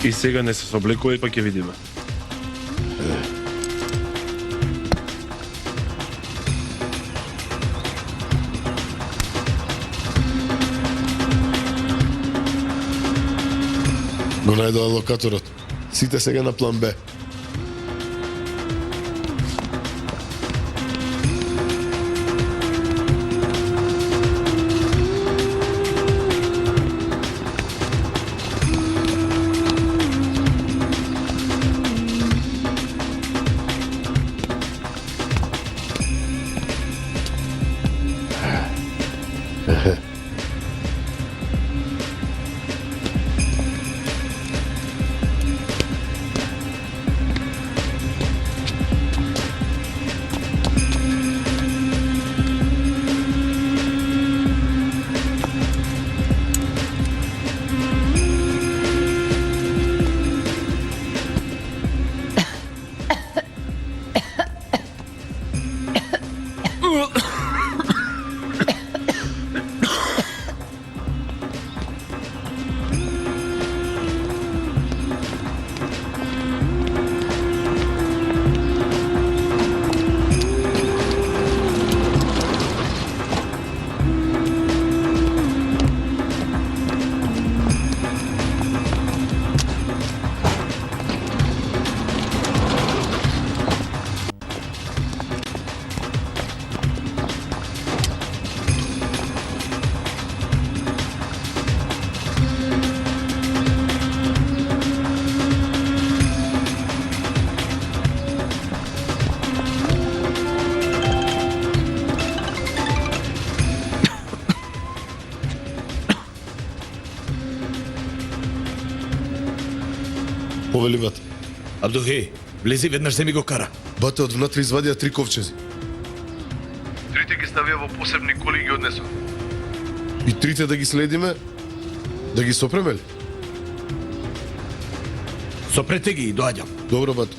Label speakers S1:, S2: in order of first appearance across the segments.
S1: И сега не се собликува и па ќе видиме.
S2: Го најдоа локаторот. Сите сега на план Б. Повели бат.
S3: Абдухи, влези веднаш се ми го кара.
S2: Бате од внатре извадија 3 ковчези.
S4: Трите ги ставија во посебни коли и ги однесува.
S2: И трите да ги следиме, да ги сопреме ли?
S3: Сопрете ги и доаѓам.
S2: Добро, бат.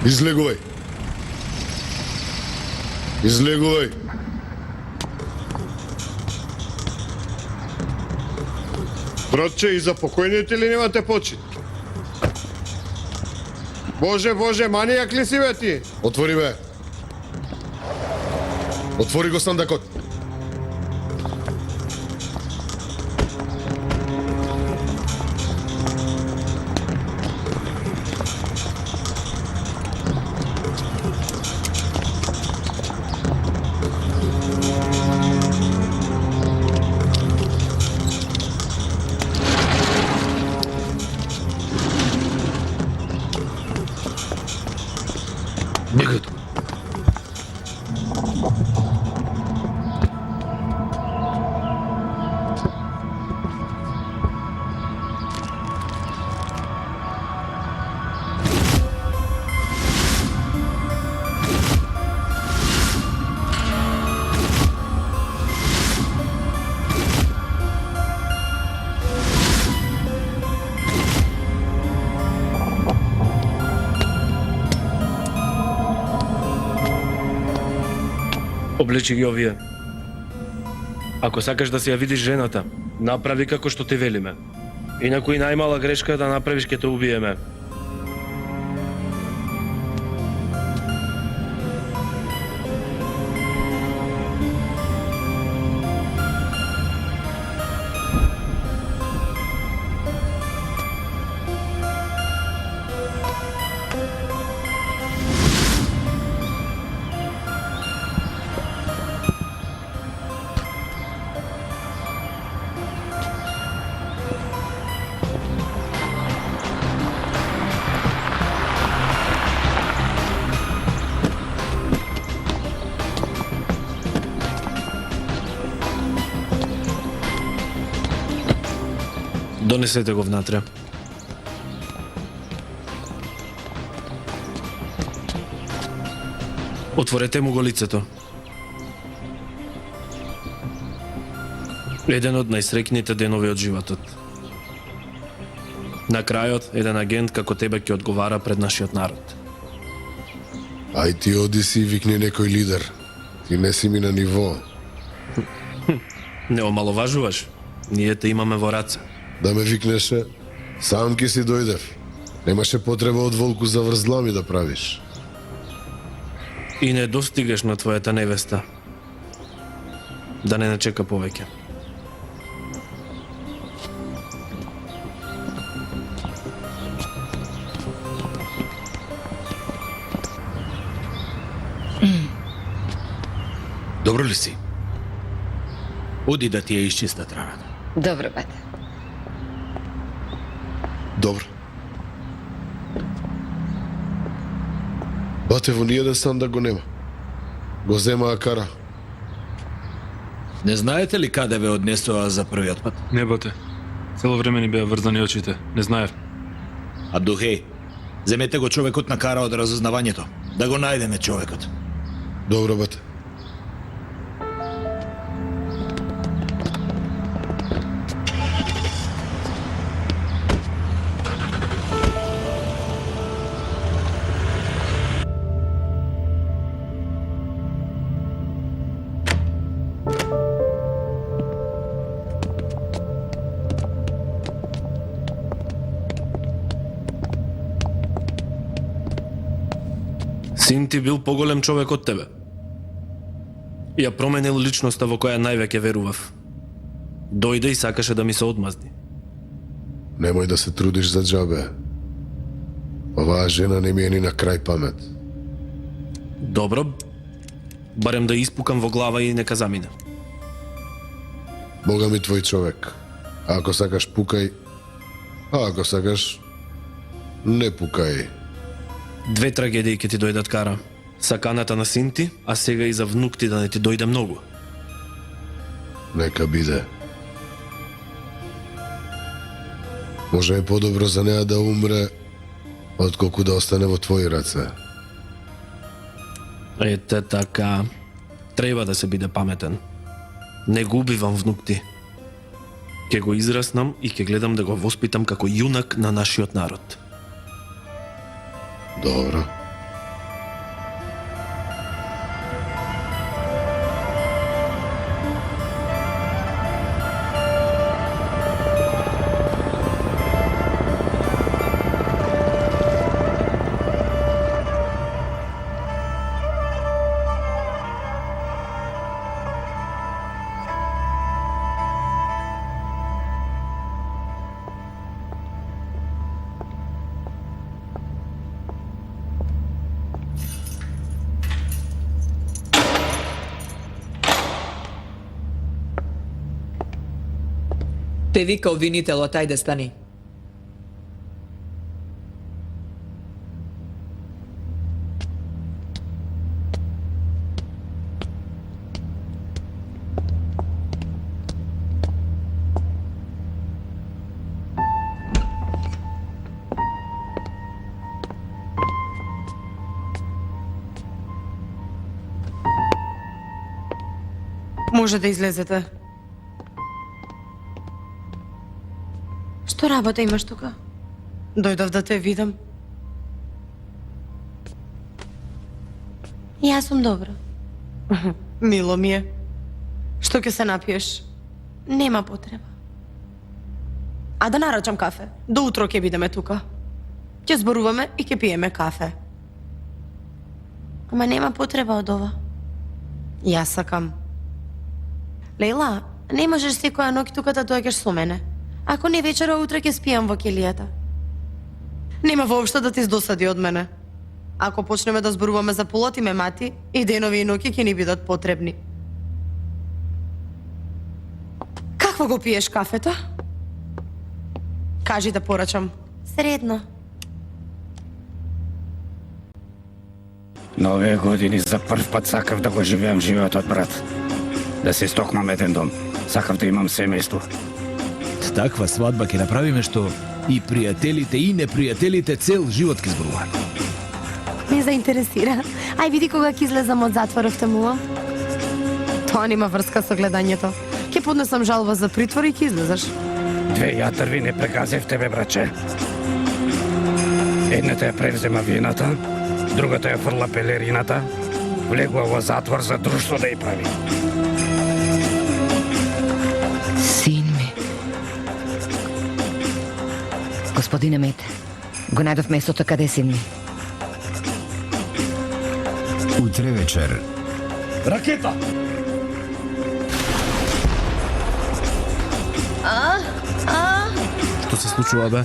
S2: Излегувај. Излегувај.
S5: Братче, и за покојните ли немате почит? Боже, манијак ли си бе ти?
S2: Отвори бе. Отвори го сандакот.
S1: Облечи ги овие. Ако сакаш да си ја видиш жената, направи како што ти велиме. Инаку и најмала грешка да направиш ќе те убиеме. Донесете го внатре. Отворете му го лицето. Еден од најсрекните денови од животот. На крајот, еден агент како тебе ќе одговара пред нашиот народ.
S2: Ај ти оди си и викни некој лидер. Ти не си ми на ниво.
S1: Не омаловажуваш. Ние те имаме во раце.
S2: Да ме викнеше, сам ки си дојдев. Немаше потреба од волку за врзлами да правиш.
S1: И не достигаш на твојата невеста. Да не чека повеќе.
S3: Добро ли си? Оди да ти ја исчистат раната.
S6: Добро, бате.
S2: Добро. Бате, во ниједен сандак го нема. Го земаа кара.
S3: Не знаете ли каде ве однесоа за првиот пат?
S7: Не, бате. Цело време ни беа врзани очите. Не знаев.
S3: Абдухеј, земете го човекот на кара од разузнавањето. Да го најдеме човекот.
S2: Добро, бате.
S1: Син ти бил поголем човек од тебе. Ја променил личноста во која највеќе верував. Дојде и сакаше да ми се одмазни.
S2: Немој да се трудиш за џабе. Оваа жена не ми е ни на крај памет.
S1: Добро, барем да испукам во глава и нека замине.
S2: Бога ми твој човек. А ако сакаш пукај, а ако сакаш не пукај.
S1: Две трагедии ќе ти дојдат кара. Саканата на син ти, а сега и за внук ти да не ти дојде многу.
S2: Нека биде. Може е подобро за неа да умре, отколку да остане во твои раце.
S1: Ете така. Треба да се биде паметен. Не го убивам внук ти. Ке го израснам и ке гледам да го воспитам како јунак на нашиот народ.
S2: Добро.
S8: Те вика обвинителот, ајде стани.
S9: Може да излезете. Што работа имаш тука? Дојдов да те видам. Јас сум добра. Мило ми е. Што ќе се напиеш? Нема потреба. А да нарачам кафе. До утро ќе бидеме тука. Ќе зборуваме и ќе пиеме кафе. Ама нема потреба од ова. Јас сакам. Лейла, не можеш секоја ноќ тука да доаѓаш со мене. Ако не вечера, утре ќе спијам во келијата. Нема воопшто да ти здосади од мене. Ако почнеме да зборуваме за полот и ме мати, и денови и ноќи ќе ни бидат потребни. Какво го пиеш кафето? Кажи да порачам. Средно.
S10: На овие години за прв пат сакав да го живеам живеотот, брат. Да се стокмам еден дом. Сакав да имам семејство.
S3: Таква свадба ќе направиме што и пријателите и непријателите цел живот ќе зборуваат.
S9: Ме заинтересира. Ај види кога ќе излезам од затворов тамува. Тоа нема врска со гледањето. Ќе поднесам жалба за притвор и ќе излезеш.
S10: Две јатрви не прегазев тебе, браче. Едната ја превзема вината, другата ја фрла пелерината, влегува во затвор за друштво да ја прави.
S6: Син ми. Господине Мете, го најдов местото каде е син ми.
S11: Утре вечер.
S3: Ракета!
S1: Што се случува, бе?